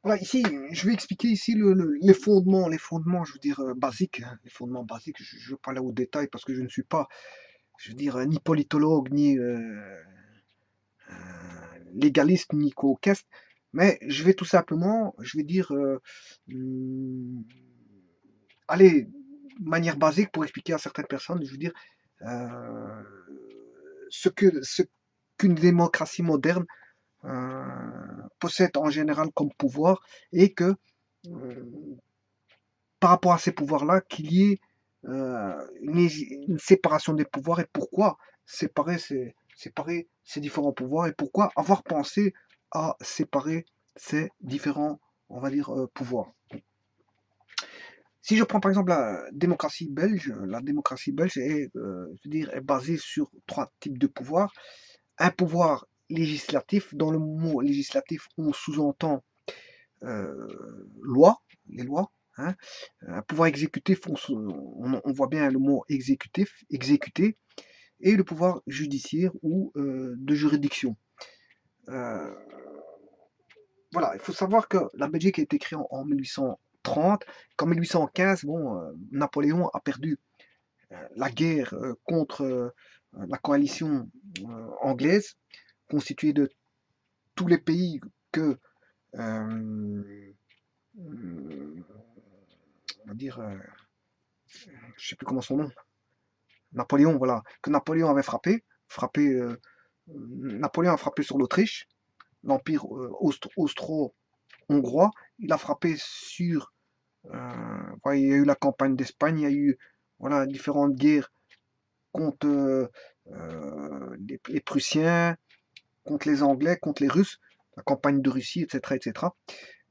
Voilà, ici, je vais expliquer ici les fondements, je veux dire, basiques, hein, les fondements basiques. Je ne vais pas aller au détail parce que je ne suis pas, je veux dire, ni politologue, ni légaliste, ni co-caisse, mais je vais tout simplement, je vais dire, hum, allez, de manière basique pour expliquer à certaines personnes, je veux dire, euh, ce qu'une démocratie moderne euh, possède en général comme pouvoir et que par rapport à ces pouvoirs-là, qu'il y ait une séparation des pouvoirs et pourquoi séparer ces différents pouvoirs et pourquoi avoir pensé à séparer ces différents, on va dire, pouvoirs. Si je prends par exemple la démocratie belge est, je veux dire, est basée sur trois types de pouvoirs. Un pouvoir législatif, dans le mot législatif, on sous-entend loi, les lois. Hein. Un pouvoir exécutif, on voit bien le mot exécutif, exécuter, et le pouvoir judiciaire ou de juridiction. Euh, voilà, il faut savoir que la Belgique a été créée en 1830, qu'en 1815, bon, Napoléon a perdu la guerre contre la coalition anglaise, constituée de tous les pays que, euh, on va dire, je sais plus comment son nom, Napoléon, voilà, que Napoléon avait Napoléon a frappé sur l'Autriche, l'empire austro-hongrois, il a frappé sur, voilà, il y a eu la campagne d'Espagne, il y a eu voilà, différentes guerres contre les Prussiens, contre les Anglais, contre les Russes, la campagne de Russie, etc., etc.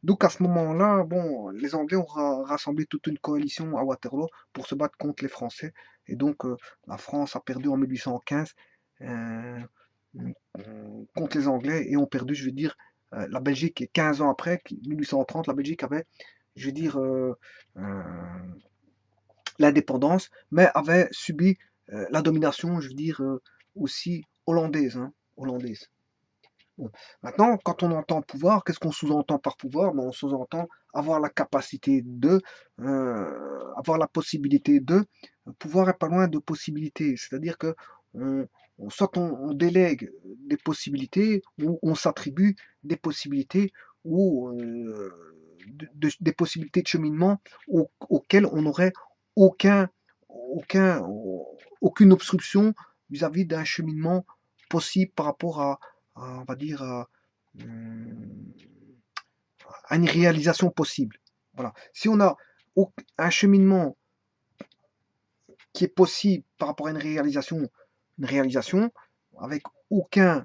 Donc à ce moment-là, bon, les Anglais ont rassemblé toute une coalition à Waterloo pour se battre contre les Français. Et donc la France a perdu en 1815 euh, contre les Anglais et ont perdu, je veux dire, la Belgique 15 ans après, 1830, la Belgique avait, je veux dire, euh, l'indépendance, mais avait subi la domination, je veux dire, aussi hollandaise. Hein, hollandaise. Bon. Maintenant, quand on entend pouvoir, qu'est-ce qu'on sous-entend par pouvoir? Ben, on sous-entend avoir la capacité de, avoir la possibilité de. Pouvoir est pas loin de possibilité. C'est-à-dire que soit on délègue des possibilités, ou on s'attribue des possibilités, ou des possibilités de cheminement auxquelles on n'aurait aucun, aucun, aucune obstruction vis-à-vis d'un cheminement possible par rapport on va dire, à une réalisation possible. Voilà. Si on a un cheminement qui est possible par rapport à une réalisation avec euh,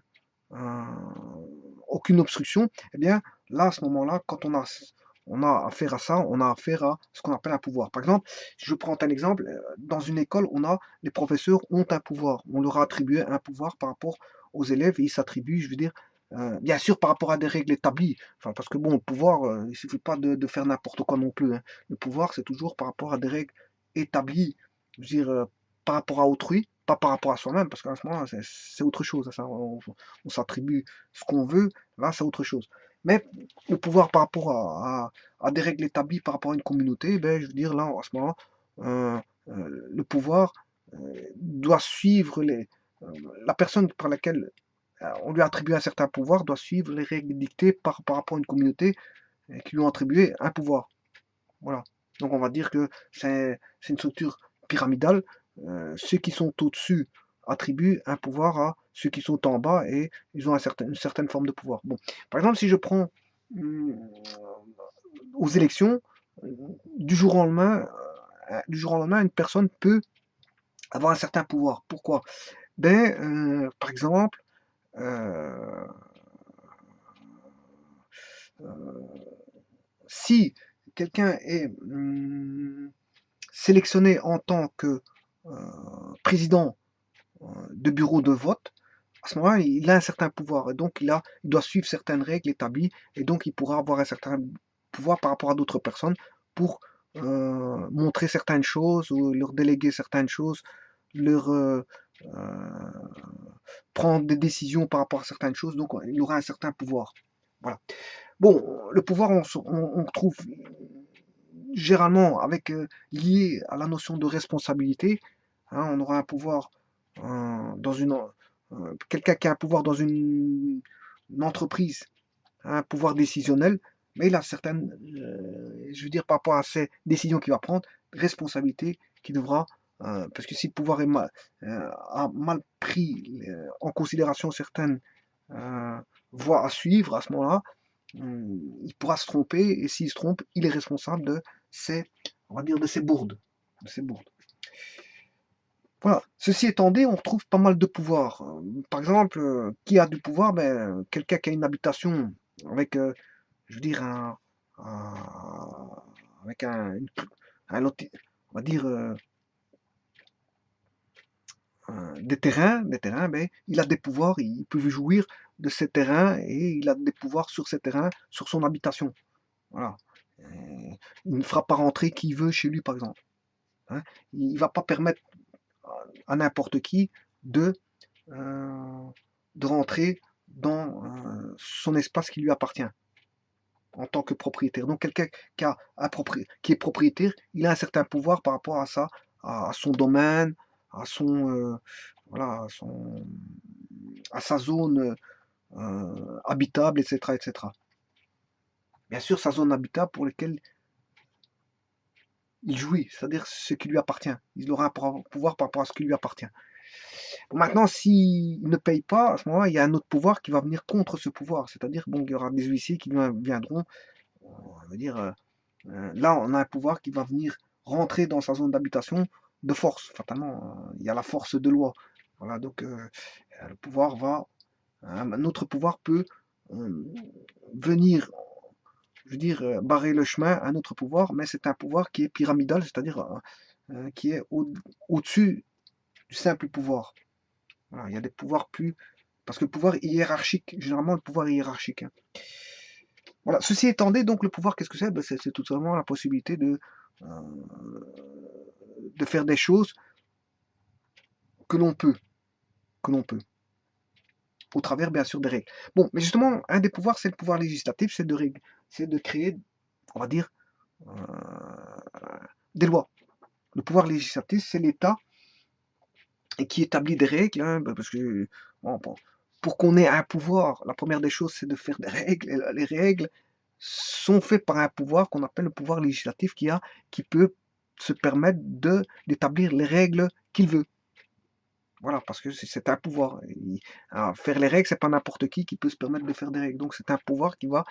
aucune obstruction, eh bien là, à ce moment-là, quand on a affaire à ça, on a affaire à ce qu'on appelle un pouvoir. Par exemple, si je prends un exemple, dans une école, les professeurs ont un pouvoir, on leur a attribué un pouvoir par rapport aux élèves et ils s'attribuent, je veux dire, bien sûr par rapport à des règles établies, enfin, parce que bon, le pouvoir, il ne suffit pas de faire n'importe quoi non plus. Hein. Le pouvoir, c'est toujours par rapport à des règles établies, je veux dire, par rapport à autrui, pas par rapport à soi-même, parce qu'à ce moment-là, c'est autre chose. Ça, on s'attribue ce qu'on veut, là, c'est autre chose. Mais le pouvoir par rapport à des règles établies par rapport à une communauté, ben, je veux dire, là, à ce moment-là, le pouvoir doit suivre la personne par laquelle on lui a attribué un certain pouvoir doit suivre les règles dictées par rapport à une communauté qui lui ont attribué un pouvoir. Voilà. Donc on va dire que c'est une structure pyramidale. Ceux qui sont au-dessus attribuent un pouvoir à ceux qui sont en bas et ils ont une certaine forme de pouvoir. Bon. Par exemple, si je prends hum, aux élections, du jour au lendemain, une personne peut avoir un certain pouvoir. Pourquoi? Par exemple, euh, euh, si quelqu'un est sélectionné en tant que président de bureau de vote, à ce moment-là, il a un certain pouvoir. Et donc, il doit suivre certaines règles établies. Et donc, il pourra avoir un certain pouvoir par rapport à d'autres personnes pour montrer certaines choses ou leur déléguer certaines choses, leur prendre des décisions par rapport à certaines choses. Donc, il aura un certain pouvoir. Voilà. Bon, le pouvoir, on trouve généralement avec lié à la notion de responsabilité. Hein, on aura un pouvoir dans quelqu'un qui a un pouvoir dans une entreprise, un pouvoir décisionnel, mais il a certaines, je veux dire, par rapport à ces décisions qu'il va prendre, responsabilités qu'il devra, parce que si le pouvoir a mal pris en considération certaines voies à suivre à ce moment-là, il pourra se tromper, et s'il se trompe, il est responsable de ses, on va dire, de ses bourdes. De ses bourdes. Voilà. Ceci étant dit, on retrouve pas mal de pouvoirs. Par exemple, qui a du pouvoir? Ben, quelqu'un qui a une habitation avec, je veux dire, avec on va dire, des terrains, ben, il a des pouvoirs, il peut jouir de ces terrains et il a des pouvoirs sur ces terrains, sur son habitation. Voilà. Il ne fera pas rentrer qui veut chez lui, par exemple. Hein. Il ne va pas permettre à n'importe qui de, euh, de rentrer dans son espace qui lui appartient en tant que propriétaire. Donc quelqu'un qui est propriétaire, il a un certain pouvoir par rapport à ça, à son domaine, à son, voilà, à sa zone habitable, etc., etc. Bien sûr, sa zone habitable pour laquelle il jouit, c'est-à-dire ce qui lui appartient. Il aura un pouvoir par rapport à ce qui lui appartient. Bon, maintenant, s'il ne paye pas, à ce moment-là, il y a un autre pouvoir qui va venir contre ce pouvoir. C'est-à-dire, bon, il y aura des huissiers qui viendront, on va dire, là, on a un pouvoir qui va venir rentrer dans sa zone d'habitation de force. Fatalement, il y a la force de loi. Voilà, donc le pouvoir va, un autre pouvoir peut venir, je veux dire, barrer le chemin à un autre pouvoir, mais c'est un pouvoir qui est pyramidal, c'est-à-dire qui est au-dessus du simple pouvoir. Voilà, il y a des pouvoirs plus. Parce que le pouvoir est hiérarchique, généralement le pouvoir est hiérarchique. Hein. Voilà. Ceci étant dit, donc le pouvoir, qu'est-ce que c'est? Ben, c'est tout simplement la possibilité de faire des choses que l'on peut, que l'on peut, au travers bien sûr des règles. Bon, mais justement, un des pouvoirs, c'est le pouvoir législatif, c'est de créer, on va dire, euh, des lois. Le pouvoir législatif, c'est l'État et qui établit des règles, hein, parce que bon, pour qu'on ait un pouvoir, la première des choses, c'est de faire des règles. Et les règles sont faites par un pouvoir qu'on appelle le pouvoir législatif qui peut se permettre d'établir les règles qu'il veut. Voilà, parce que c'est un pouvoir. Alors, faire les règles, c'est pas n'importe qui peut se permettre de faire des règles. Donc c'est un pouvoir qui va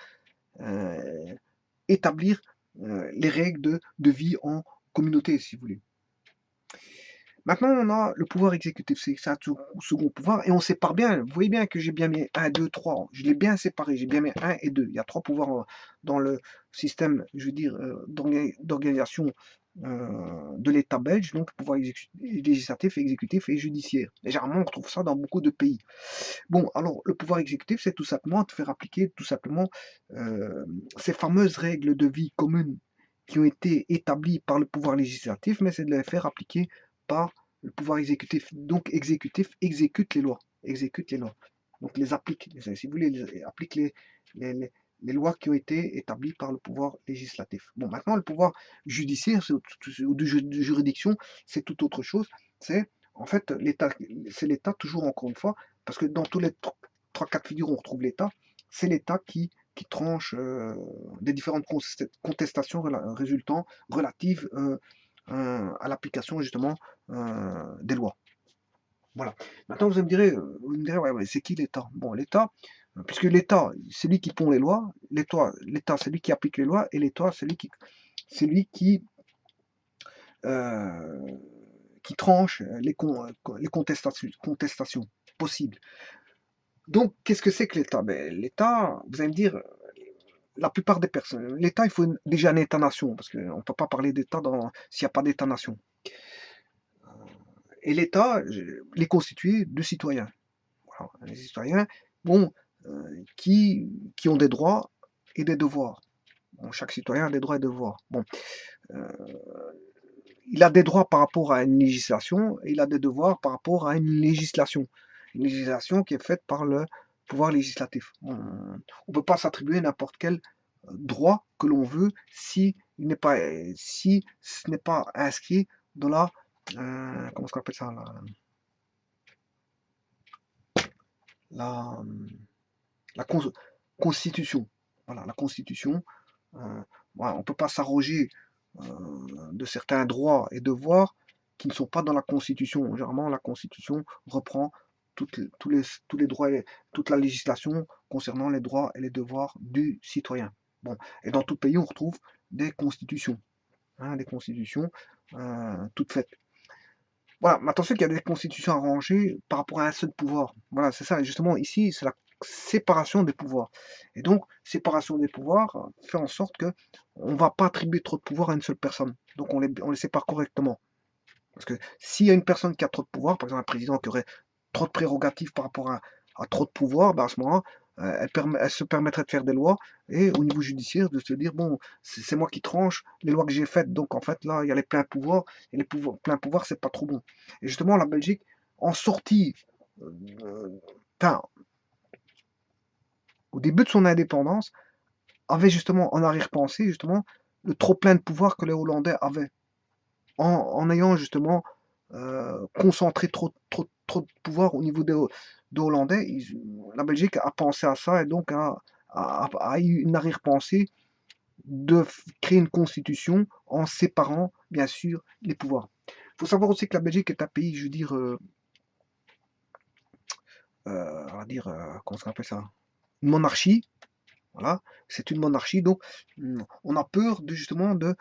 établir les règles de vie en communauté, si vous voulez. Maintenant, on a le pouvoir exécutif, c'est ça, second pouvoir, et on sépare bien. Vous voyez bien que j'ai bien mis 1, 2, 3. Je l'ai bien séparé, j'ai bien mis 1 et 2. Il y a 3 pouvoirs dans le système, je veux dire, d'organisation de l'État belge, donc le pouvoir législatif, exécutif et judiciaire. Et généralement, on retrouve ça dans beaucoup de pays. Bon, alors, le pouvoir exécutif, c'est tout simplement de faire appliquer tout simplement ces fameuses règles de vie communes qui ont été établies par le pouvoir législatif, mais c'est de les faire appliquer par le pouvoir exécutif. Donc, exécutif exécute les lois. Exécute les lois. Donc, les applique. Si vous voulez, applique les lois qui ont été établies par le pouvoir législatif. Bon, maintenant, le pouvoir judiciaire ou de juridiction, c'est tout autre chose. C'est, en fait, l'État, c'est l'État, toujours encore une fois, parce que dans tous les trois cas de figure, on retrouve l'État. C'est l'État qui tranche des différentes contestations résultant relatives à l'application justement des lois. Voilà. Maintenant, vous me direz, ouais, c'est qui l'État? Bon, l'État, puisque l'État, c'est lui qui pond les lois, l'État, c'est lui qui applique les lois, et l'État, c'est lui euh, qui tranche les contestations possibles. Donc, qu'est-ce que c'est que l'État? Ben, l'État, vous allez me dire, la plupart des personnes, l'État, il faut déjà un État-nation, parce qu'on ne peut pas parler d'État s'il n'y a pas d'État-nation. Et l'État, il est constitué de citoyens. Voilà, les citoyens, bon, qui ont des droits et des devoirs. Bon, chaque citoyen a des droits et des devoirs. Bon, euh, il a des droits par rapport à une législation et il a des devoirs par rapport à une législation. Une législation qui est faite par pouvoir législatif. On ne peut pas s'attribuer n'importe quel droit que l'on veut si ce n'est pas inscrit dans la comment on appelle ça la, la constitution. Voilà, la constitution. Voilà, on ne peut pas s'arroger de certains droits et devoirs qui ne sont pas dans la constitution. Généralement, la constitution reprend tous les droits, toute la législation concernant les droits et les devoirs du citoyen. Bon, et dans tout pays, on retrouve des constitutions, hein, des constitutions toutes faites. Voilà, mais attention qu'il y a des constitutions arrangées par rapport à un seul pouvoir. Voilà, c'est ça. Justement, ici, c'est la séparation des pouvoirs. Et donc, séparation des pouvoirs fait en sorte que on ne va pas attribuer trop de pouvoir à une seule personne. Donc, on les sépare correctement. Parce que s'il y a une personne qui a trop de pouvoir, par exemple un président qui aurait trop de prérogatives par rapport à trop de pouvoir, ben à ce moment-là, elle se permettrait de faire des lois et au niveau judiciaire de se dire bon, c'est moi qui tranche les lois que j'ai faites, donc en fait là il y a les pleins pouvoirs et les pleins pouvoirs c'est pas trop bon. Et justement la Belgique en sortie, enfin, au début de son indépendance, avait justement en arrière-pensée justement le trop plein de pouvoir que les Hollandais avaient en ayant justement concentré trop de pouvoir au niveau des Hollandais. La Belgique a pensé à ça et donc a eu une arrière-pensée de créer une constitution en séparant bien sûr les pouvoirs. Il faut savoir aussi que la Belgique est un pays, je veux dire, on va dire, comment ça s'appelle ça, une monarchie. Voilà, c'est une monarchie, donc on a peur justement de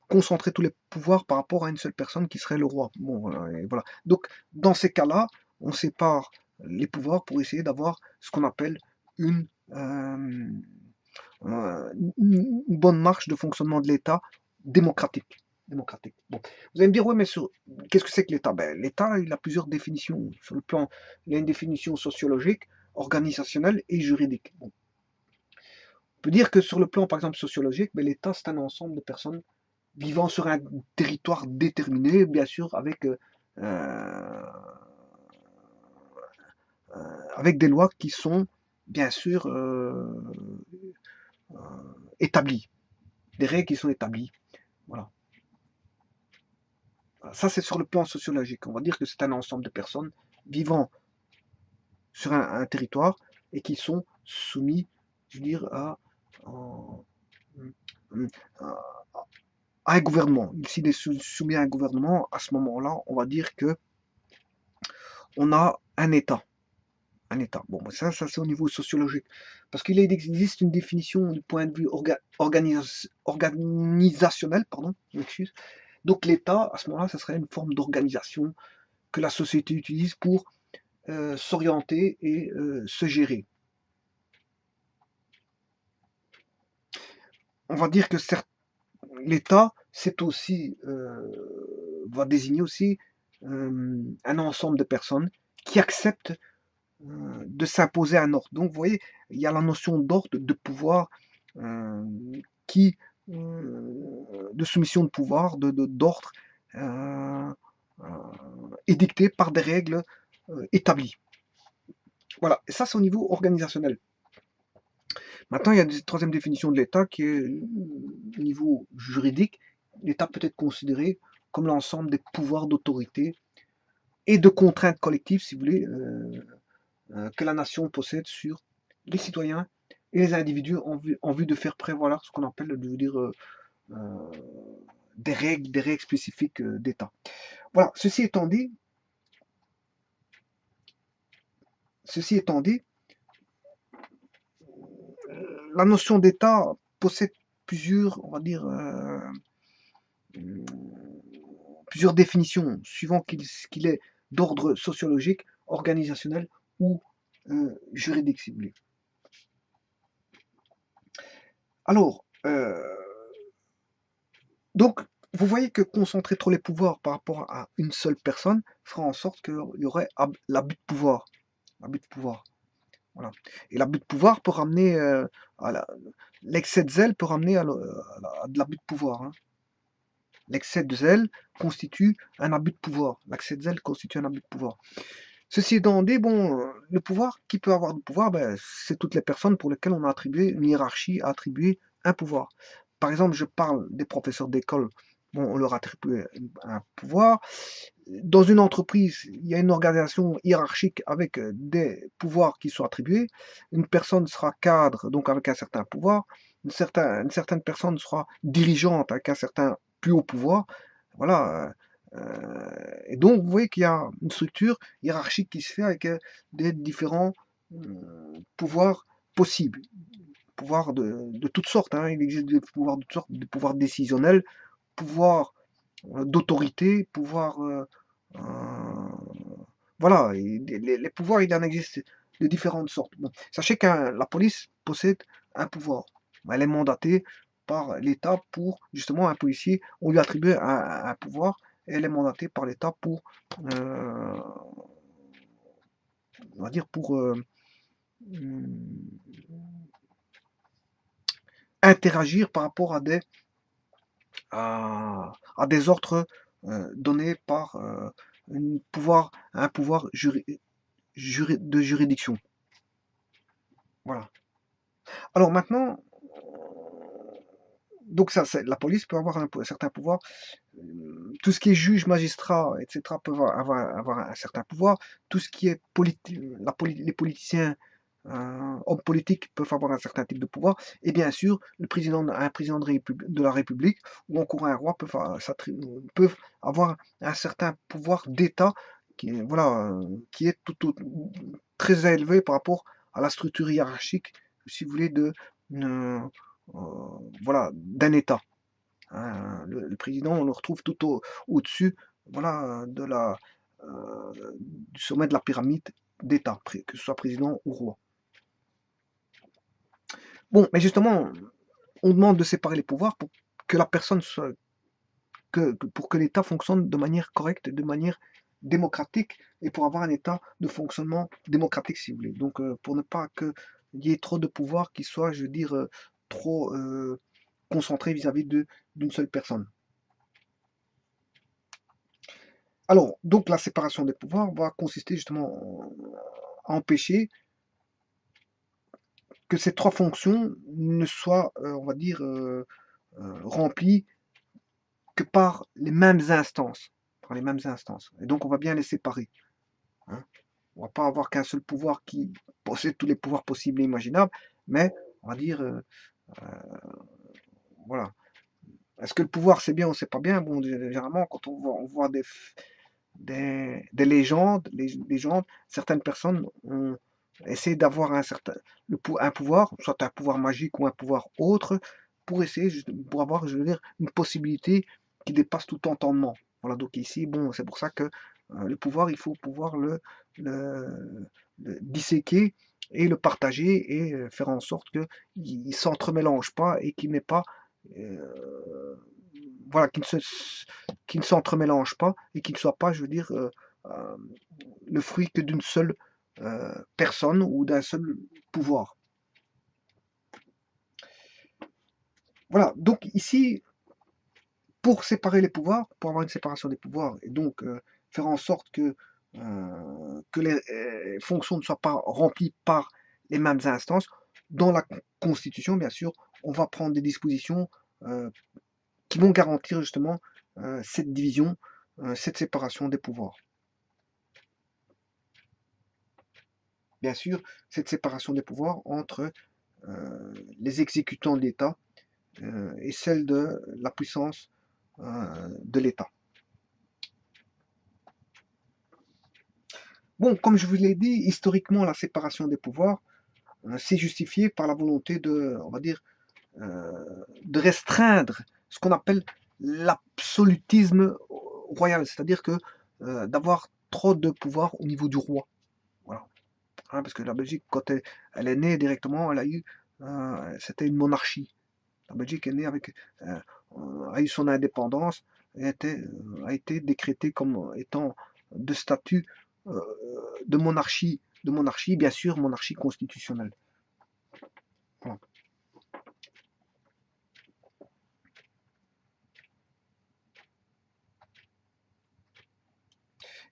concentrer tous les pouvoirs par rapport à une seule personne qui serait le roi. Bon, voilà, et voilà. Donc, dans ces cas-là, on sépare les pouvoirs pour essayer d'avoir ce qu'on appelle une, euh, une bonne marche de fonctionnement de l'État démocratique. Démocratique. Bon. Vous allez me dire, ouais, mais qu'est-ce que c'est que l'État? Ben, l'État, il a plusieurs définitions. Sur le plan, il a une définition sociologique, organisationnelle et juridique. Bon. On peut dire que sur le plan, par exemple, sociologique, ben, l'État, c'est un ensemble de personnes vivant sur un territoire déterminé, bien sûr, avec des lois qui sont, bien sûr, établies. Des règles qui sont établies. Voilà. Ça, c'est sur le plan sociologique. On va dire que c'est un ensemble de personnes vivant sur un territoire et qui sont soumis, je veux dire, à un gouvernement. S'il est soumis à un gouvernement, à ce moment-là, on va dire que on a un État. Un État. Bon, ça c'est au niveau sociologique. Parce qu'il existe une définition du point de vue organisationnel, pardon, je m'excuse. Donc l'État, à ce moment-là, ce serait une forme d'organisation que la société utilise pour s'orienter et se gérer. On va dire que l'État, c'est aussi, va désigner aussi un ensemble de personnes qui acceptent de s'imposer un ordre. Donc, vous voyez, il y a la notion d'ordre, de pouvoir, qui, de soumission de pouvoir, d'ordre, édicté par des règles établies. Voilà, et ça c'est au niveau organisationnel. Maintenant, il y a une troisième définition de l'État qui est au niveau juridique. L'État peut être considéré comme l'ensemble des pouvoirs d'autorité et de contraintes collectives, si vous voulez, que la nation possède sur les citoyens et les individus en vue de faire prévaloir ce qu'on appelle, je veux dire, des règles spécifiques d'État. Voilà, ceci étant dit, la notion d'État possède plusieurs, on va dire, plusieurs définitions, suivant qu'il est d'ordre sociologique, organisationnel ou juridique, si vous voulez. Alors, donc, vous voyez que concentrer trop les pouvoirs par rapport à une seule personne fera en sorte qu'il y aurait l'abus de pouvoir. L'abus de pouvoir. Voilà. Et l'abus de pouvoir peut ramener l'excès de zèle peut ramener à de l'abus de pouvoir. Hein. L'excès de zèle constitue un abus de pouvoir. L'excès de zèle constitue un abus de pouvoir. Ceci étant dit, bon, le pouvoir, qui peut avoir du pouvoir, ben, c'est toutes les personnes pour lesquelles on a attribué une hiérarchie, a attribué un pouvoir. Par exemple, je parle des professeurs d'école, bon, on leur attribue un pouvoir. Dans une entreprise, il y a une organisation hiérarchique avec des pouvoirs qui sont attribués. Une personne sera cadre, donc avec un certain pouvoir. Une certaine personne sera dirigeante avec un certain plus haut pouvoir. Voilà. Et donc, vous voyez qu'il y a une structure hiérarchique qui se fait avec des différents pouvoirs possibles. Pouvoirs de toutes sortes. Hein. Il existe des pouvoirs de toutes sortes, des pouvoirs décisionnels, pouvoirs d'autorité, pouvoirs euh, voilà, les pouvoirs, il en existe de différentes sortes. Bon, sachez que la police possède un pouvoir. Elle est mandatée par l'État pour, justement, un policier, on lui attribue un pouvoir, et elle est mandatée par l'État pour, on va dire, pour interagir par rapport à des ordres donnés par un pouvoir de juridiction. Voilà. Alors maintenant, donc ça, la police peut avoir un certain pouvoir. Tout ce qui est juge, magistrat, etc., peuvent avoir un certain pouvoir. Tout ce qui est les politiciens, hommes politiques peuvent avoir un certain type de pouvoir. Et bien sûr, un président de la République ou encore un roi peuvent avoir un certain pouvoir d'État voilà, qui est très élevé par rapport à la structure hiérarchique, si vous voulez, euh, voilà, d'un État. Le président, on le retrouve tout au-dessus, voilà, du sommet de la pyramide d'État, que ce soit président ou roi. Bon, mais justement, on demande de séparer les pouvoirs pour que la personne soit, pour que l'État fonctionne de manière correcte, de manière démocratique, et pour avoir un État de fonctionnement démocratique, si vous voulez. Donc, pour ne pas qu'il y ait trop de pouvoir qui soit, je veux dire, trop concentré vis-à-vis d'une seule personne. Alors, donc la séparation des pouvoirs va consister justement à empêcher que ces trois fonctions ne soient, on va dire, remplies que par les mêmes instances. Par les mêmes instances. Et donc, on va bien les séparer. Hein. On va pas avoir qu'un seul pouvoir qui possède tous les pouvoirs possibles et imaginables, mais on va dire, voilà. Est-ce que le pouvoir c'est bien ou c'est pas bien? Bon, généralement, quand on voit des légendes, certaines personnes ont essayé d'avoir un pouvoir, soit un pouvoir magique ou un pouvoir autre, pour essayer, pour avoir, je veux dire, une possibilité qui dépasse tout entendement. Voilà, donc ici, bon, c'est pour ça que le pouvoir, il faut pouvoir le disséquer et le partager et faire en sorte qu'il ne s'entremélange pas et qu'il n'ait pas euh, voilà, qui ne s'entremélange pas et qui ne soit pas, je veux dire, euh, le fruit que d'une seule personne ou d'un seul pouvoir. Voilà, donc ici, pour séparer les pouvoirs, pour avoir une séparation des pouvoirs et donc faire en sorte que les fonctions ne soient pas remplies par les mêmes instances, dans la Constitution, bien sûr, on va prendre des dispositions euh, qui vont garantir justement cette division, cette séparation des pouvoirs. Bien sûr, cette séparation des pouvoirs entre les exécutants de l'État et celle de la puissance de l'État. Bon, comme je vous l'ai dit, historiquement, la séparation des pouvoirs s'est justifiée par la volonté on va dire, de restreindre ce qu'on appelle l'absolutisme royal, c'est-à-dire que d'avoir trop de pouvoir au niveau du roi. Voilà. Hein, parce que la Belgique, quand elle est née directement, c'était une monarchie. La Belgique est née a eu son indépendance et a été décrétée comme étant de statut euh, de monarchie, bien sûr, monarchie constitutionnelle. Voilà.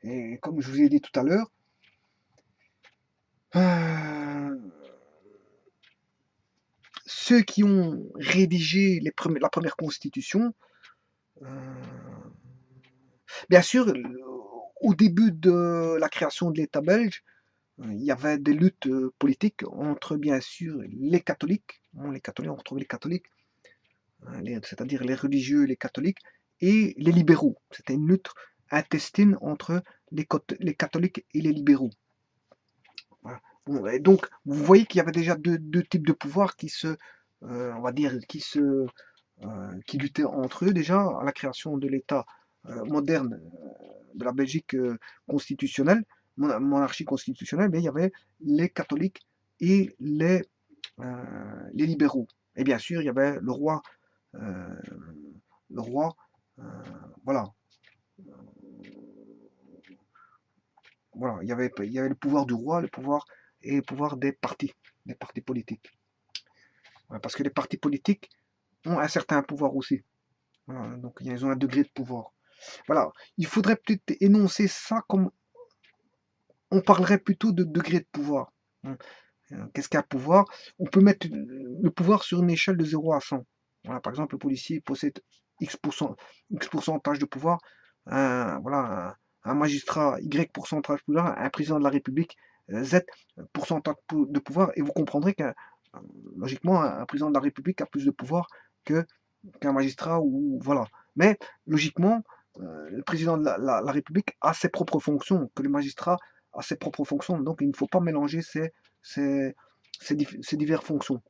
Et comme je vous ai dit tout à l'heure, ceux qui ont rédigé la première constitution, euh, bien sûr, au début de la création de l'État belge, il y avait des luttes politiques entre, bien sûr, les catholiques, bon, les catholiques, on retrouve les catholiques, hein, c'est-à-dire les religieux, les catholiques, et les libéraux. C'était une lutte intestine entre les catholiques et les libéraux. Voilà. Bon, et donc, vous voyez qu'il y avait déjà deux types de pouvoirs on va dire, qui luttaient entre eux déjà à la création de l'État moderne de la Belgique constitutionnelle, monarchie constitutionnelle, mais il y avait les catholiques et les libéraux. Et bien sûr, il y avait euh, le roi, euh, voilà, voilà, il y avait le pouvoir du roi, le pouvoir et le pouvoir des partis politiques. Voilà, parce que les partis politiques ont un certain pouvoir aussi. Voilà, donc ils ont un degré de pouvoir. Voilà, il faudrait peut-être énoncer ça comme on parlerait plutôt de degré de pouvoir. Hein. Qu'est-ce qu'un pouvoir? On peut mettre le pouvoir sur une échelle de 0 à 100. Voilà, par exemple, le policier possède X pourcentage de pouvoir, voilà, un magistrat Y pourcentage de pouvoir, un président de la République Z pourcentage de pouvoir, et vous comprendrez que logiquement, un président de la République a plus de pouvoir que qu'un magistrat, ou voilà. Mais logiquement, le président de la République a ses propres fonctions, que le magistrat a ses propres fonctions. Donc il ne faut pas mélanger ces diverses fonctions.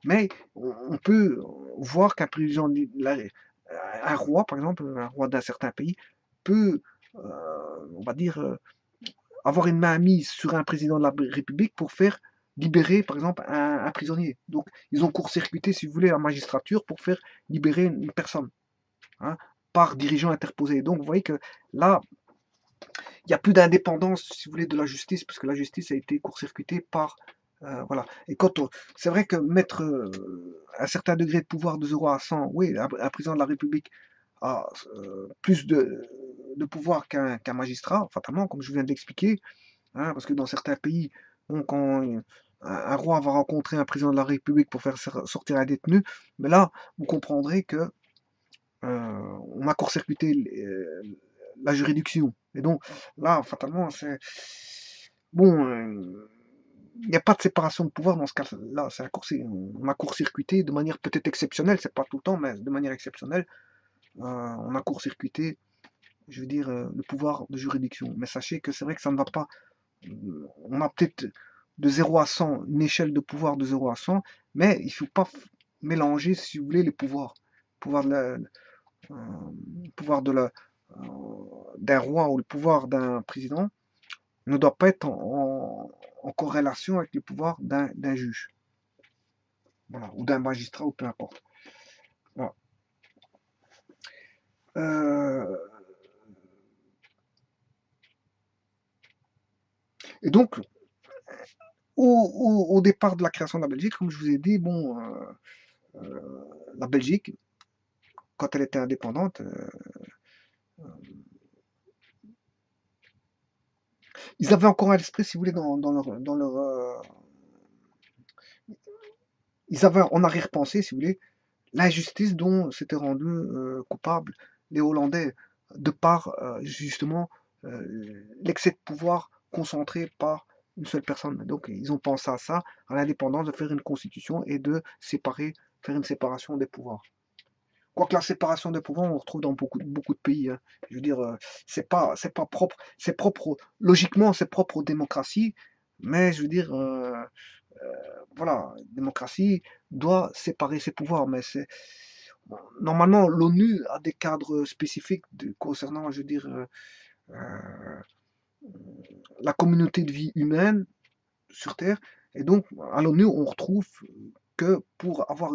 Mais on peut voir qu'un président, un roi, par exemple, un roi d'un certain pays, peut, on va dire, avoir une main mise sur un président de la République pour faire libérer, par exemple, un prisonnier. Donc, ils ont court-circuité, si vous voulez, la magistrature pour faire libérer une personne, hein, par dirigeant interposé. Donc, vous voyez que là, il n'y a plus d'indépendance, si vous voulez, de la justice, parce que la justice a été court-circuitée par... voilà. Et c'est vrai que mettre un certain degré de pouvoir de 0 à 100, oui, un président de la République a plus de pouvoir qu'un magistrat, fatalement, comme je viens de l'expliquer, hein, parce que dans certains pays, bon, quand un roi va rencontrer un président de la République pour faire sortir un détenu, mais là, vous comprendrez que on a court-circuité la juridiction. Et donc, là, fatalement, c'est... Bon, il n'y a pas de séparation de pouvoir dans ce cas-là. On a court-circuité de manière peut-être exceptionnelle, c'est pas tout le temps, mais de manière exceptionnelle, on a court-circuité, je veux dire, le pouvoir de juridiction. Mais sachez que c'est vrai que ça ne va pas. On a peut-être de 0 à 100, une échelle de pouvoir de 0 à 100, mais il ne faut pas mélanger, si vous voulez, les pouvoirs. Le pouvoir de le pouvoir d'un roi ou le pouvoir d'un président ne doit pas être en corrélation avec le pouvoir d'un juge, voilà, ou d'un magistrat, ou peu importe. Voilà. Et donc, au départ de la création de la Belgique, comme je vous ai dit, bon, la Belgique, quand elle était indépendante, ils avaient encore à l'esprit, si vous voulez, ils avaient en arrière-pensée, si vous voulez, l'injustice dont s'étaient rendus coupables les Hollandais, de par justement l'excès de pouvoir concentré par une seule personne. Donc ils ont pensé à ça, à l'indépendance, de faire une constitution et de faire une séparation des pouvoirs. Quoique la séparation des pouvoirs, on retrouve dans beaucoup de pays. Hein. Je veux dire, c'est pas propre. C'est propre, logiquement, c'est propre aux démocraties, mais je veux dire, voilà, la démocratie doit séparer ses pouvoirs, mais c'est normalement l'ONU a des cadres spécifiques concernant, je veux dire, la communauté de vie humaine sur Terre, et donc à l'ONU on retrouve que pour avoir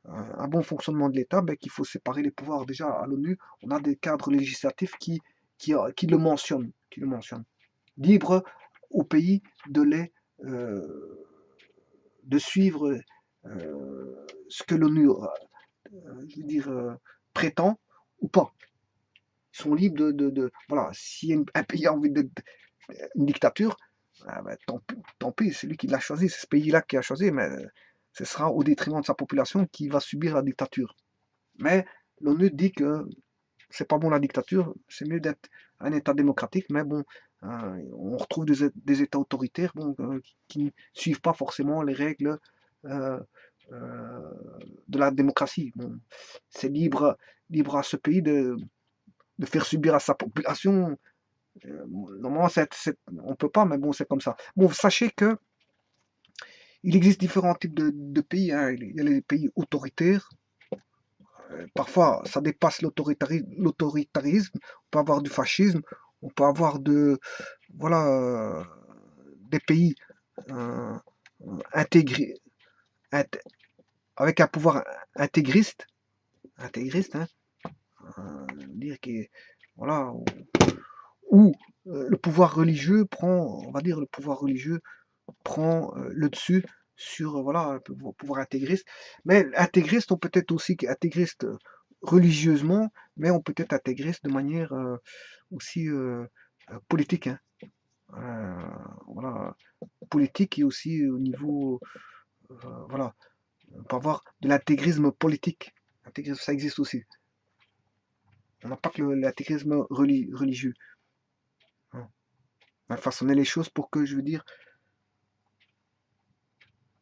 un bon fonctionnement de l'État, ben, qu'il faut séparer les pouvoirs. Déjà à l'ONU, on a des cadres législatifs qui le mentionnent, Libre au pays de suivre ce que l'ONU, je veux dire, prétend ou pas. Ils sont libres voilà, si un pays a envie d'être une dictature, ah ben, tant pis, c'est lui qui l'a choisi, c'est ce pays-là qui a choisi, mais ce sera au détriment de sa population qui va subir la dictature. Mais l'ONU dit que c'est pas bon la dictature, c'est mieux d'être un État démocratique, mais bon, on retrouve des États autoritaires bon, qui ne suivent pas forcément les règles euh, euh, de la démocratie. Bon, c'est libre à ce pays de faire subir à sa population. Normalement, on peut pas, mais bon, c'est comme ça. Bon, sachez que il existe différents types de pays, hein. Il y a les pays autoritaires. Parfois, ça dépasse l'autoritarisme. On peut avoir du fascisme. On peut avoir voilà, des pays euh, intégrés, avec un pouvoir intégriste, hein, dire que, voilà, où le pouvoir religieux prend, on va dire, le pouvoir religieux prend le dessus sur voilà, le pouvoir intégriste. Mais intégriste, on peut être aussi intégriste religieusement, mais on peut être intégriste de manière aussi politique. Hein. Voilà, politique et aussi au niveau, voilà, on peut avoir de l'intégrisme politique. L'intégrisme, ça existe aussi. On n'a pas que l'intégrisme religieux. Hein. On va façonner les choses pour que, je veux dire,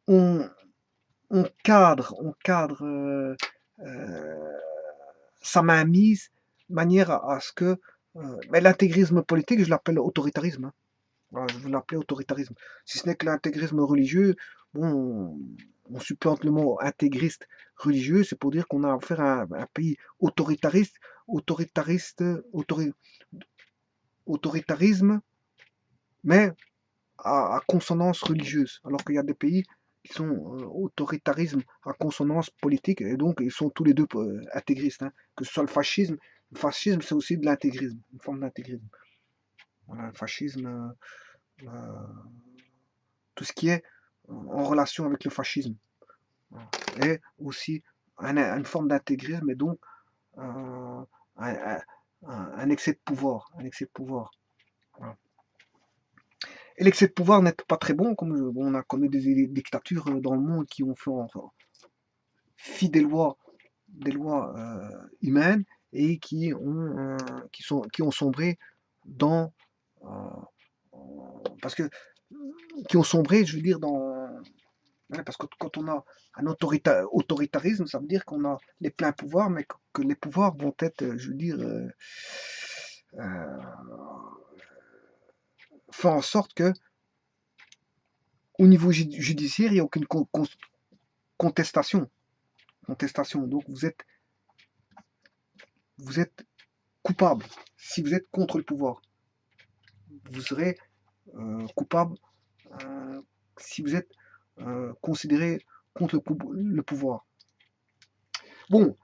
on, on cadre sa mainmise de manière à ce que. Mais l'intégrisme politique, je l'appelle autoritarisme. Hein. Voilà, je veux l'appeler autoritarisme. Si ce n'est que l'intégrisme religieux, bon, on supplante le mot intégriste religieux, c'est pour dire qu'on a affaire à un pays autoritariste, autoritariste, autoritarisme, mais à consonance religieuse. Alors qu'il y a des pays qui sont autoritarisme à consonance politique, et donc ils sont tous les deux intégristes. Hein. Que ce soit le fascisme c'est aussi de l'intégrisme, une forme d'intégrisme. Voilà, le fascisme, tout ce qui est en relation avec le fascisme. Voilà. Et aussi une forme d'intégrisme et donc un, un excès de pouvoir. Un excès de pouvoir. Voilà. Et l'excès de pouvoir n'est pas très bon, comme on a connu des dictatures dans le monde qui ont fait fi des lois humaines et qui ont sombré dans parce que qui ont sombré, je veux dire, parce que quand on a un autoritarisme, ça veut dire qu'on a les pleins pouvoirs, mais que les pouvoirs vont être, je veux dire, euh, faire en sorte que au niveau judiciaire, il n'y a aucune contestation. Donc vous êtes coupable. Si vous êtes contre le pouvoir, vous serez coupable si vous êtes considéré contre le pouvoir. Bon,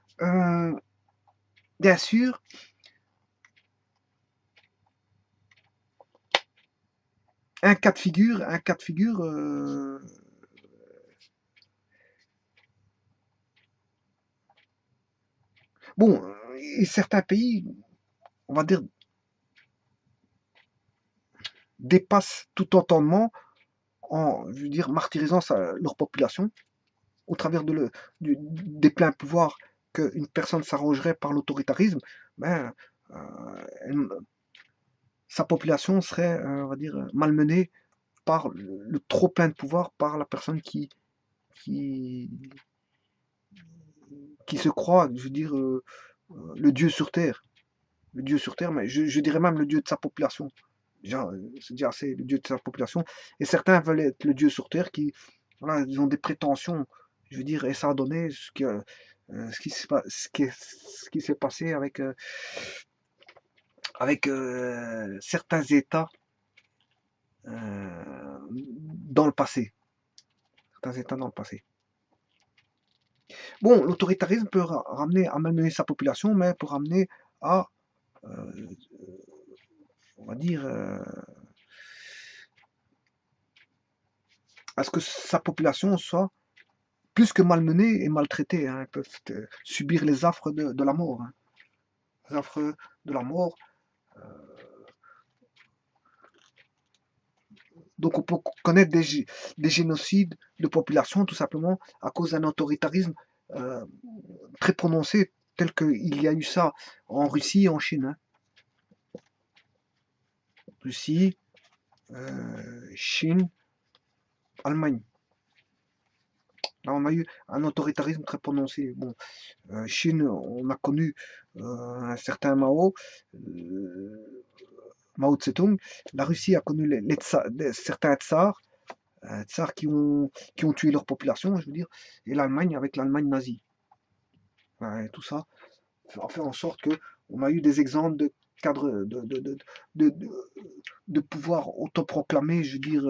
bien sûr, un cas de figure, bon, et certains pays, on va dire, dépassent tout entendement en, je veux dire, martyrisant leur population au travers des pleins pouvoirs qu'une personne s'arrogerait par l'autoritarisme. Ben, sa population serait, on va dire, malmenée par le trop plein de pouvoir, par la personne qui, qui se croit, je veux dire, le Dieu sur terre. Le Dieu sur terre, mais je dirais même le Dieu de sa population. C'est déjà assez le Dieu de sa population. Et certains veulent être le Dieu sur terre qui, voilà, ils ont des prétentions, je veux dire, et ça a donné ce qui s'est passé avec certains États dans le passé. Certains États dans le passé. Bon, l'autoritarisme peut ramener à malmener sa population, mais peut ramener à, on va dire, à ce que sa population soit plus que malmenée et maltraitée. Hein. Ils peuvent subir les affres de la mort. Hein. Les affres de la mort. Donc on peut connaître des génocides de population tout simplement à cause d'un autoritarisme euh, très prononcé, tel qu'il y a eu ça en Russie et en Chine. Hein. Russie, Chine, Allemagne. Là, on a eu un autoritarisme très prononcé. Bon, Chine, on a connu un certain Mao Tse-tung. La Russie a connu certains tsars qui ont tué leur population, je veux dire. Et l'Allemagne avec l'Allemagne nazie. Ouais, tout ça a fait en sorte que on a eu des exemples de cadres de, de, de pouvoir autoproclamé, je veux dire,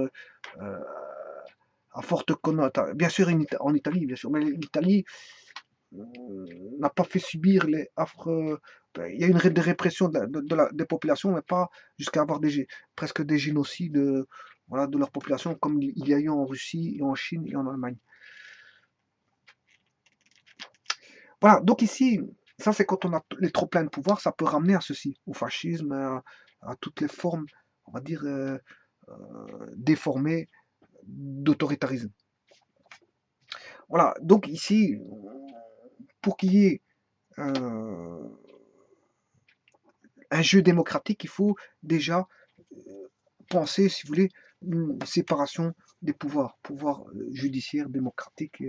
à forte connotation. Bien sûr, en Italie, bien sûr, mais l'Italie n'a pas fait subir les affres. Il y a une des répressions des populations, mais pas jusqu'à avoir presque des génocides voilà, de leur population, comme il y a eu en Russie, et en Chine et en Allemagne. Voilà, donc ici, ça c'est quand on a les trop pleins de pouvoir, ça peut ramener à ceci, au fascisme, à toutes les formes, on va dire, déformées d'autoritarisme. Voilà, donc ici, pour qu'il y ait un jeu démocratique, il faut déjà penser, si vous voulez, une séparation des pouvoirs, pouvoir judiciaire, démocratique,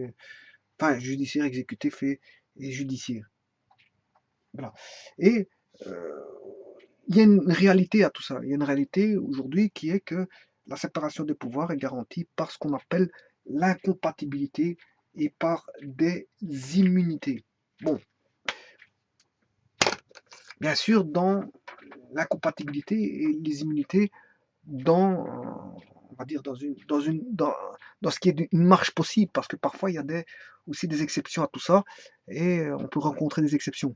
enfin judiciaire, exécutif et judiciaire. Voilà. Et il y a une réalité à tout ça. Il y a une réalité aujourd'hui qui est que la séparation des pouvoirs est garantie par ce qu'on appelle l'incompatibilité et par des immunités. Bon, bien sûr, dans l'incompatibilité et les immunités, on va dire, dans ce qui est une marche possible, parce que parfois il y a aussi des exceptions à tout ça, et on peut rencontrer des exceptions.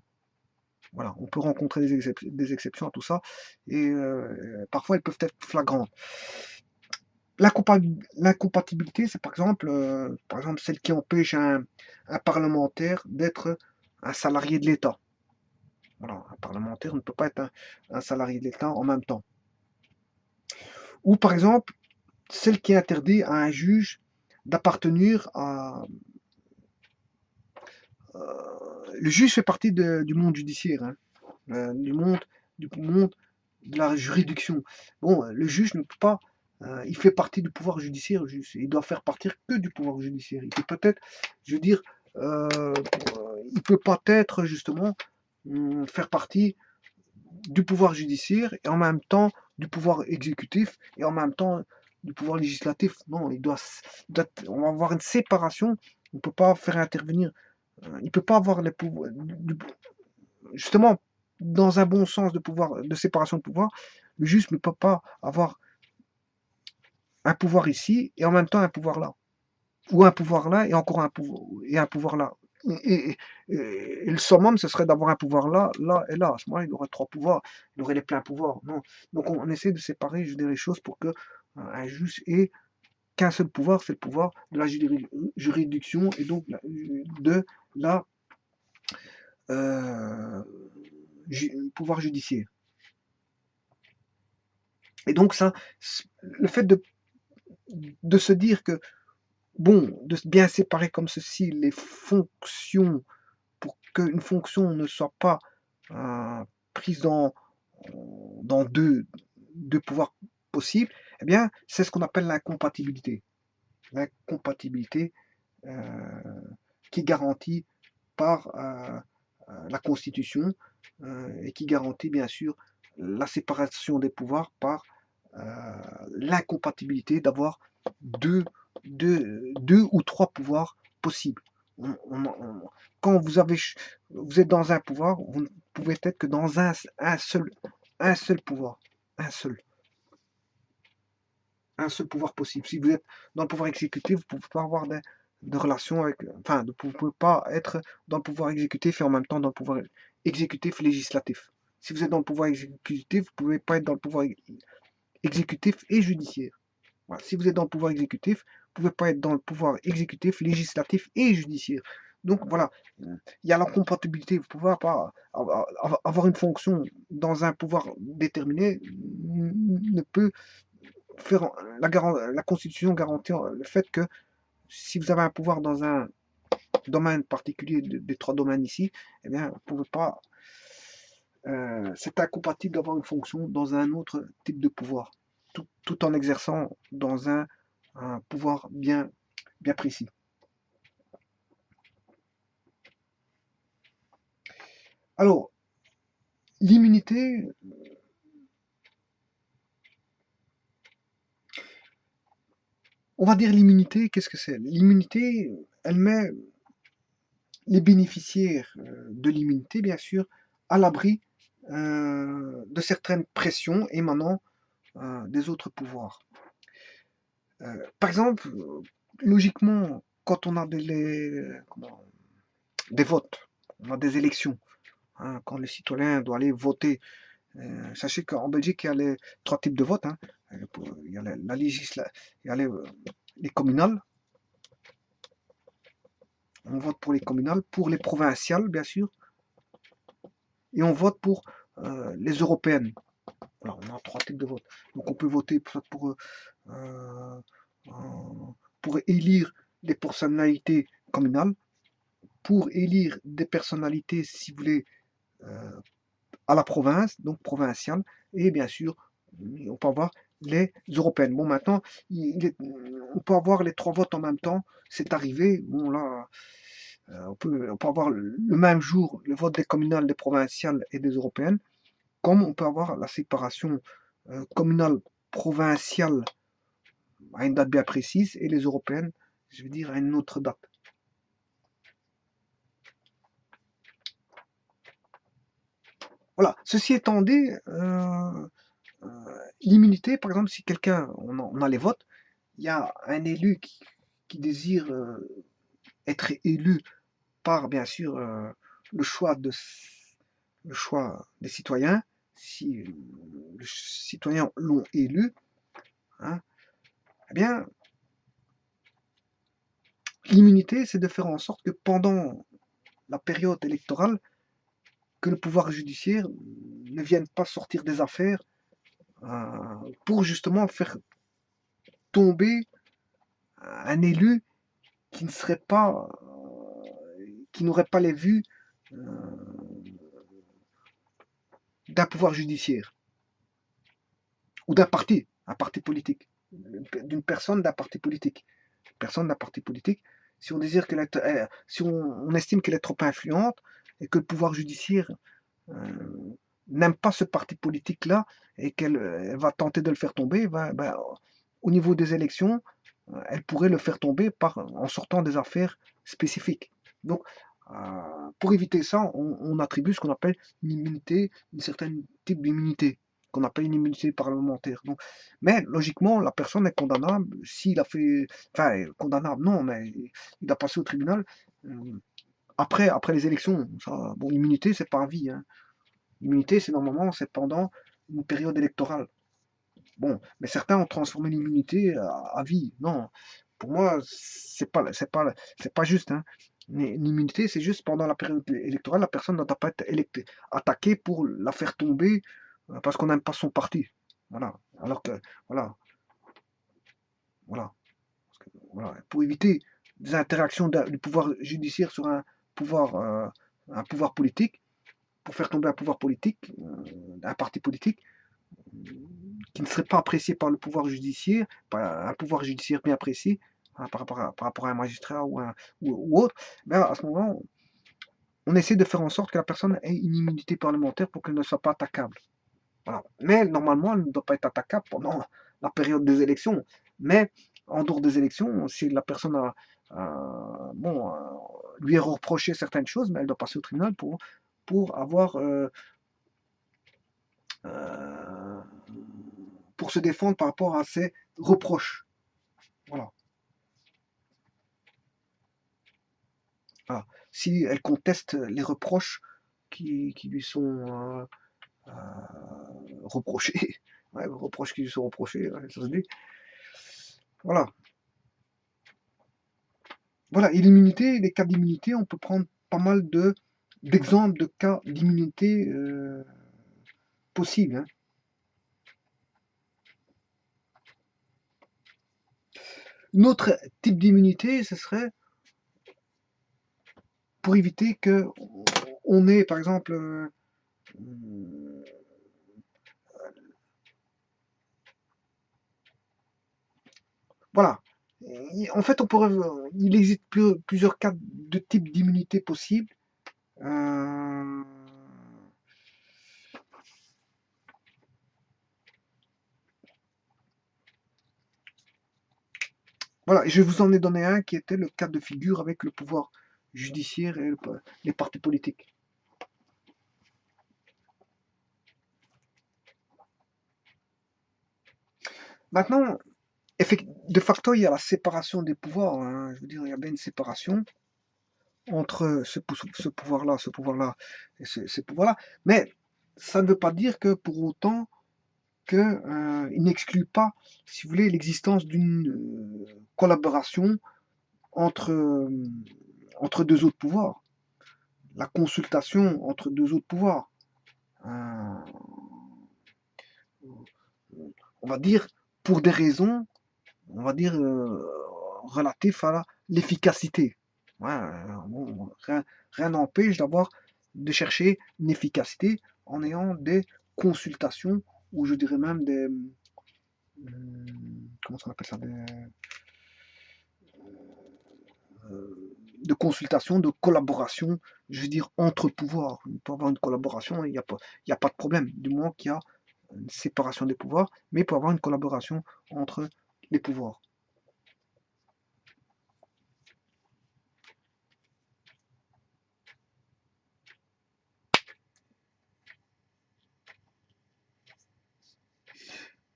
Voilà, on peut rencontrer des exceptions à tout ça, et parfois elles peuvent être flagrantes. L'incompatibilité, c'est par exemple celle qui empêche un parlementaire d'être un salarié de l'État. Voilà, un parlementaire ne peut pas être un salarié de l'État en même temps. Ou par exemple, celle qui interdit à un juge d'appartenir à... le juge fait partie du monde judiciaire, hein, du monde de la juridiction. Bon, le juge ne peut pas, il fait partie du pouvoir judiciaire, il doit faire partir que du pouvoir judiciaire. Il peut peut-être, je veux dire, il peut pas être justement faire partie du pouvoir judiciaire et en même temps du pouvoir exécutif et en même temps du pouvoir législatif. Non, on va avoir une séparation. On ne peut pas faire intervenir. Il ne peut pas avoir les pouvoirs. Justement, dans un bon sens de pouvoir, de séparation de pouvoir, le juge ne peut pas avoir un pouvoir ici et en même temps un pouvoir là. Ou un pouvoir là et encore un pouvoir là. Et le summum, ce serait d'avoir un pouvoir là, là et là. À ce moment-là, il aurait trois pouvoirs, il aurait les pleins pouvoirs. Non. Donc on essaie de séparer, je dirais, les choses pour que un juge ait qu'un seul pouvoir, c'est le pouvoir de la juridiction et donc de la pouvoir judiciaire. Et donc ça, le fait de se dire que bon, de bien séparer comme ceci les fonctions pour qu'une fonction ne soit pas prise dans deux pouvoirs possibles, eh bien, c'est ce qu'on appelle l'incompatibilité. L'incompatibilité qui est garantie par la Constitution et qui garantit bien sûr la séparation des pouvoirs par l'incompatibilité d'avoir deux ou trois pouvoirs possibles. Quand vous êtes dans un pouvoir, vous ne pouvez être que dans un seul pouvoir. Un seul. Un seul pouvoir possible. Si vous êtes dans le pouvoir exécutif, vous ne pouvez pas avoir de relation avec. Enfin, vous ne pouvez pas être dans le pouvoir exécutif et en même temps dans le pouvoir exécutif législatif. Si vous êtes dans le pouvoir exécutif, vous ne pouvez pas être dans le pouvoir exécutif et judiciaire. Voilà. Si vous êtes dans le pouvoir exécutif, vous ne pouvez pas être dans le pouvoir exécutif, législatif et judiciaire. Donc voilà, il y a l'incompatibilité. Vous ne pouvez pas avoir une fonction dans un pouvoir déterminé, ne peut la Constitution garantit le fait que si vous avez un pouvoir dans un domaine particulier des trois domaines ici, eh bien, vous ne pouvez pas. C'est incompatible d'avoir une fonction dans un autre type de pouvoir, tout en exerçant dans un pouvoir bien précis. Alors, l'immunité, on va dire l'immunité, qu'est-ce que c'est? L'immunité, elle met les bénéficiaires de l'immunité, bien sûr, à l'abri de certaines pressions émanant des autres pouvoirs. Par exemple, logiquement, quand on a des votes, on a des élections, hein, quand les citoyens doivent aller voter. Sachez qu'en Belgique, il y a les trois types de vote. Hein. Il y a il y a les communales. On vote pour les communales, pour les provinciales, bien sûr, et on vote pour les européennes. Alors, on a trois types de vote. Donc, on peut voter pour élire des personnalités communales, pour élire des personnalités, si vous voulez, à la province, donc provinciale, et bien sûr, on peut avoir les européennes. Bon, maintenant, on peut avoir les trois votes en même temps, c'est arrivé. Bon, là, on peut avoir le même jour le vote des communales, des provinciales et des européennes, comme on peut avoir la séparation communale, provinciale à une date bien précise, et les européennes, je veux dire, à une autre date. Voilà, ceci étant dit, l'immunité, par exemple, si quelqu'un, on a les votes, il y a un élu qui désire être élu par, bien sûr, le choix des citoyens, si les citoyens l'ont élu, hein, eh bien, l'immunité, c'est de faire en sorte que pendant la période électorale, que le pouvoir judiciaire ne vienne pas sortir des affaires pour justement faire tomber un élu qui ne serait pas, qui n'aurait pas les vues d'un pouvoir judiciaire ou un parti politique, d'une personne d'un parti politique. Personne d'un parti politique, si on désire si on estime qu'elle est trop influente et que le pouvoir judiciaire n'aime pas ce parti politique-là et qu'elle va tenter de le faire tomber, au niveau des élections, elle pourrait le faire tomber en sortant des affaires spécifiques. Donc, pour éviter ça, on attribue ce qu'on appelle une immunité, un certain type d'immunité, qu'on appelle une immunité parlementaire. Donc, mais logiquement, la personne est condamnable s'il a fait, enfin, condamnable, non, mais il a passé au tribunal après les élections. Ça, bon, l'immunité, c'est pas à vie. Hein. L'immunité, c'est normalement, c'est pendant une période électorale. Bon, mais certains ont transformé l'immunité à vie. Non, pour moi, c'est pas juste. Hein. L'immunité, c'est juste pendant la période électorale, la personne ne doit pas être attaquée pour la faire tomber parce qu'on n'aime pas son parti. Voilà. Alors que, voilà, voilà. Voilà. Pour éviter des interactions du pouvoir judiciaire sur un pouvoir politique, pour faire tomber un pouvoir politique, un parti politique, qui ne serait pas apprécié par le pouvoir judiciaire, par un pouvoir judiciaire bien apprécié, hein, par rapport à un magistrat ou autre, ben à ce moment, on essaie de faire en sorte que la personne ait une immunité parlementaire pour qu'elle ne soit pas attaquable. Voilà. Mais normalement, elle ne doit pas être attaquable pendant la période des élections. Mais en dehors des élections, si la personne lui est reproché certaines choses, mais elle doit passer au tribunal pour avoir pour se défendre par rapport à ses reproches. Voilà. Voilà. Si elle conteste les reproches qui lui sont reprochés, ouais, les reproches qui lui sont reprochés, ouais, ça se dit. Voilà. Voilà, et l'immunité, les cas d'immunité, on peut prendre pas mal d'exemples de cas d'immunité possibles. Hein. Une autre type d'immunité, ce serait pour éviter que on ait, par exemple, voilà. En fait, il existe plusieurs cas de types d'immunité possibles. Euh, voilà, je vous en ai donné un qui était le cas de figure avec le pouvoir judiciaire et les partis politiques. Maintenant, de facto, il y a la séparation des pouvoirs, hein. Je veux dire, il y a bien une séparation entre ce pouvoir-là et ce pouvoir-là. Mais ça ne veut pas dire que pour autant il n'exclut pas, si vous voulez, l'existence d'une collaboration entre, entre deux autres pouvoirs. La consultation entre deux autres pouvoirs. Euh, on va dire pour des raisons, on va dire relatives à l'efficacité. Ouais, bon, rien n'empêche de chercher une efficacité en ayant des consultations ou je dirais même des comment on appelle ça de consultation, de collaboration, je veux dire entre pouvoirs. Il peut y avoir une collaboration, il y a pas de problème, du moment qu'il y a une séparation des pouvoirs, mais il peut y avoir une collaboration entre les pouvoirs.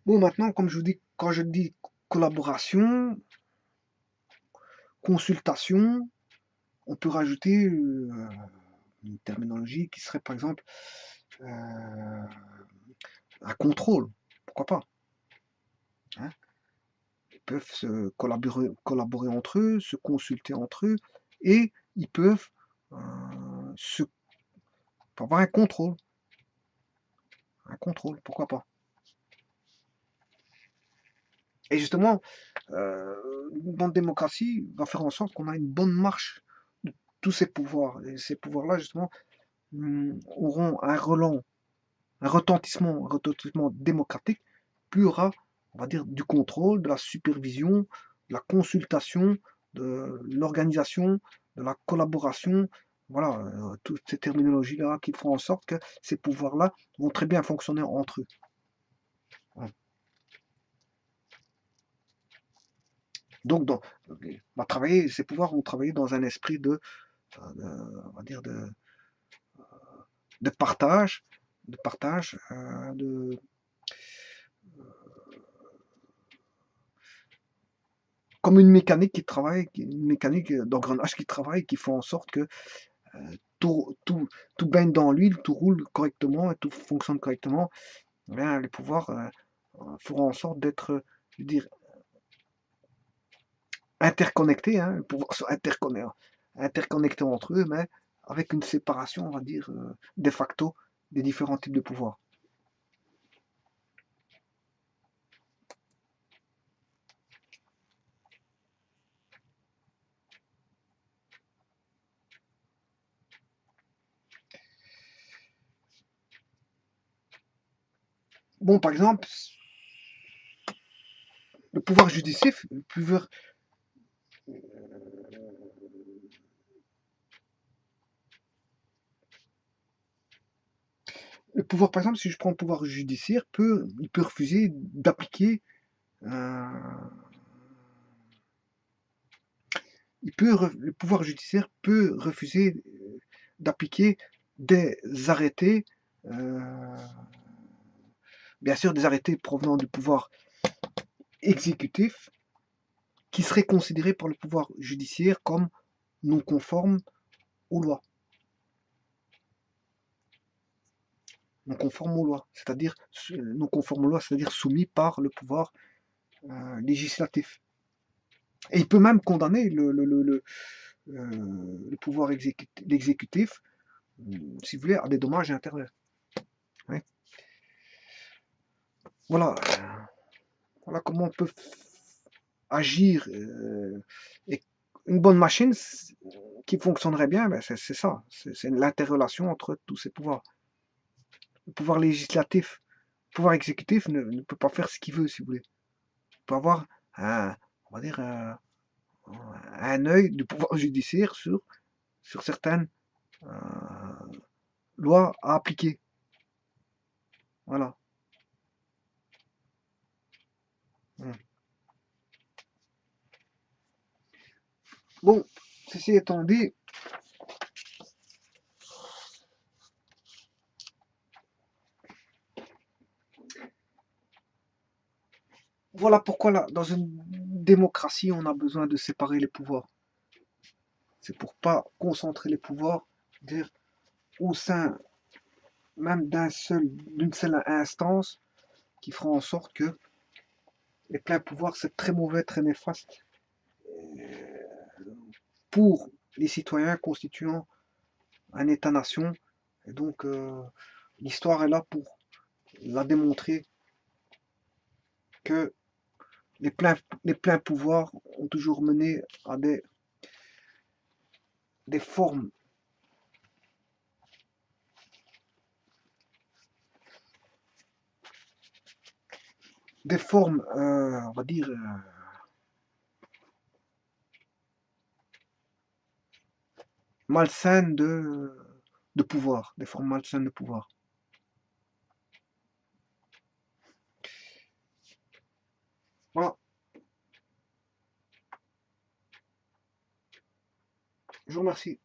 Bon, maintenant, comme je vous dis, quand je dis collaboration, consultation, on peut rajouter une terminologie qui serait par exemple un contrôle. Pourquoi pas, hein. Ils peuvent se collaborer entre eux, se consulter entre eux, et ils peuvent se, avoir un contrôle. Un contrôle, pourquoi pas. Et justement, une bonne démocratie va faire en sorte qu'on a une bonne marche de tous ces pouvoirs. Et ces pouvoirs-là, justement, auront un retentissement démocratique, plus il y aura, on va dire, du contrôle, de la supervision, de la consultation, de l'organisation, de la collaboration. Voilà, toutes ces terminologies-là qui font en sorte que ces pouvoirs-là vont très bien fonctionner entre eux. Voilà. Donc, ces pouvoirs vont travailler dans un esprit on va dire de partage, comme une mécanique qui travaille, une mécanique d'engrenage qui travaille, qui fait en sorte que tout, tout, tout baigne dans l'huile, tout roule correctement et tout fonctionne correctement. Eh bien, les pouvoirs feront en sorte d'être, je veux dire, interconnectés, hein, les pouvoirs sont interconnectés entre eux, mais avec une séparation, on va dire, de facto des différents types de pouvoirs. Bon, par exemple, le pouvoir judiciaire, par exemple, si je prends le pouvoir judiciaire, il peut refuser d'appliquer, euh, le pouvoir judiciaire peut refuser d'appliquer des arrêtés, euh, bien sûr des arrêtés provenant du pouvoir exécutif, qui seraient considérés par le pouvoir judiciaire comme non conformes aux lois. Non conformes aux lois, c'est-à-dire non conformes aux lois, c'est-à-dire soumis par le pouvoir législatif. Et il peut même condamner le pouvoir l'exécutif, si vous voulez, à des dommages et intérêts. Ouais. Voilà, voilà comment on peut agir, et une bonne machine qui fonctionnerait bien, ben c'est ça, c'est l'interrelation entre tous ces pouvoirs. Le pouvoir législatif, le pouvoir exécutif ne peut pas faire ce qu'il veut, si vous voulez. Il peut avoir un, on va dire un œil du pouvoir judiciaire sur certaines euh, lois à appliquer. Voilà. Mm. Bon, ceci étant dit, voilà pourquoi là, dans une démocratie, on a besoin de séparer les pouvoirs. C'est pour pas concentrer les pouvoirs, dire au sein même d'une seule instance, qui fera en sorte que les pleins pouvoirs, c'est très mauvais, très néfaste pour les citoyens constituant un État-nation. Et donc, l'histoire est là pour la démontrer que les pleins pouvoirs ont toujours mené à des formes on va dire, malsaines de pouvoir, des formes malsaines de pouvoir. Voilà, je vous remercie.